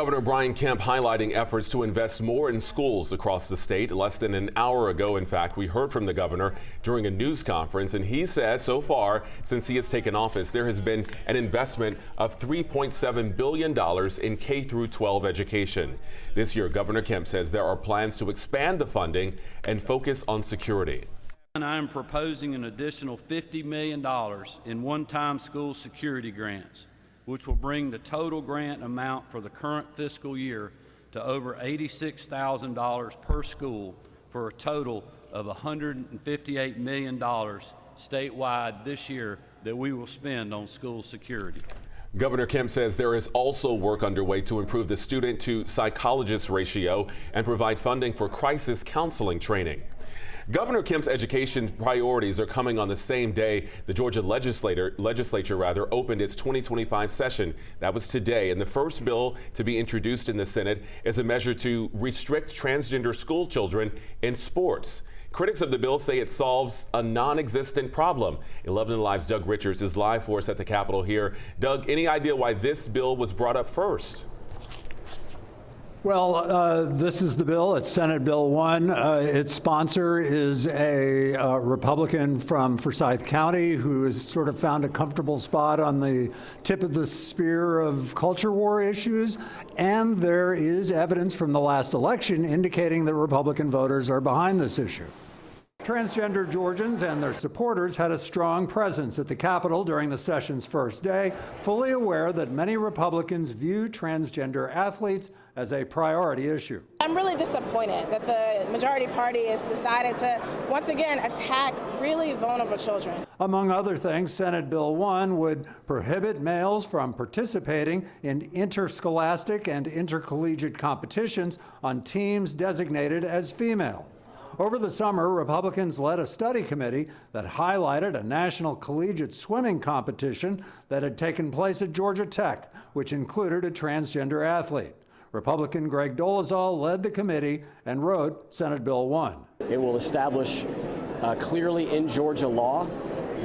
Governor Brian Kemp highlighting efforts to invest more in schools across the state. Less than an hour ago, in fact, we heard from the governor during a news conference, and he says so far since he has taken office, there has been an investment of $3.7 billion in K through 12 education. This year, Governor Kemp says there are plans to expand the funding and focus on security. And I am proposing an additional $50 million in one-time school security grants, which will bring the total grant amount for the current fiscal year to over $86,000 per school, for a total of $158 million statewide this year that we will spend on school security. Governor Kemp says there is also work underway to improve the student to psychologist ratio and provide funding for crisis counseling training. Governor Kemp's education priorities are coming on the same day the Georgia legislature opened its 2025 session. That was today, and the first bill to be introduced in the Senate is a measure to restrict transgender school children in sports. Critics of the bill say it solves a non-existent problem. 11 Alive's Doug Richards is live for us at the Capitol here. Doug, any idea why this bill was brought up first? Well, this is the bill. It's Senate Bill 1. Its sponsor is a Republican from Forsyth County who has sort of found a comfortable spot on the tip of the spear of culture war issues. And there is evidence from the last election indicating that Republican voters are behind this issue. Transgender Georgians and their supporters had a strong presence at the Capitol during the session's first day, fully aware that many Republicans view transgender athletes as a priority issue. I'm really disappointed that the majority party has decided to once again attack really vulnerable children. Among other things, Senate Bill 1 would prohibit males from participating in interscholastic and intercollegiate competitions on teams designated as female. Over the summer, Republicans led a study committee that highlighted a national collegiate swimming competition that had taken place at Georgia Tech, which included a transgender athlete. Republican Greg Dolezal led the committee and wrote Senate Bill 1. It will establish clearly in Georgia law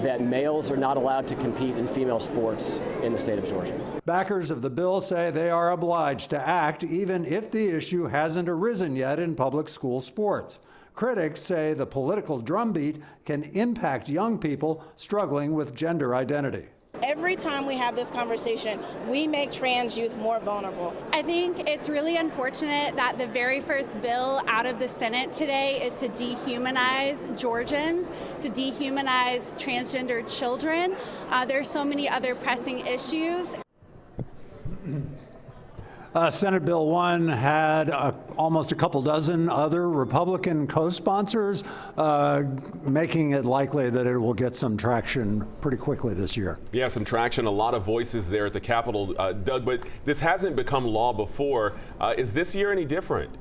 that males are not allowed to compete in female sports in the state of Georgia. Backers of the bill say they are obliged to act even if the issue hasn't arisen yet in public school sports. Critics say the political drumbeat can impact young people struggling with gender identity. Every time we have this conversation, we make trans youth more vulnerable. I think it's really unfortunate that the very first bill out of the Senate today is to dehumanize Georgians, to dehumanize transgender children. There's so many other pressing issues. Senate Bill 1 had almost a couple dozen other Republican co-sponsors, making it likely that it will get some traction pretty quickly this year. Yeah, some traction, a lot of voices there at the Capitol, Doug, but this hasn't become law before. Is this year any different?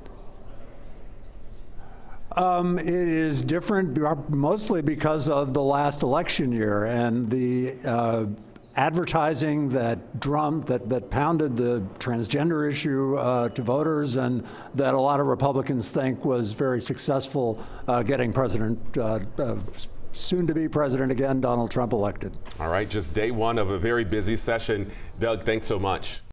It is different mostly because of the last election year and the advertising that pounded the transgender issue to voters, and that a lot of Republicans think was very successful getting soon-to-be president again, Donald Trump, elected. All right, just day one of a very busy session. Doug, thanks so much.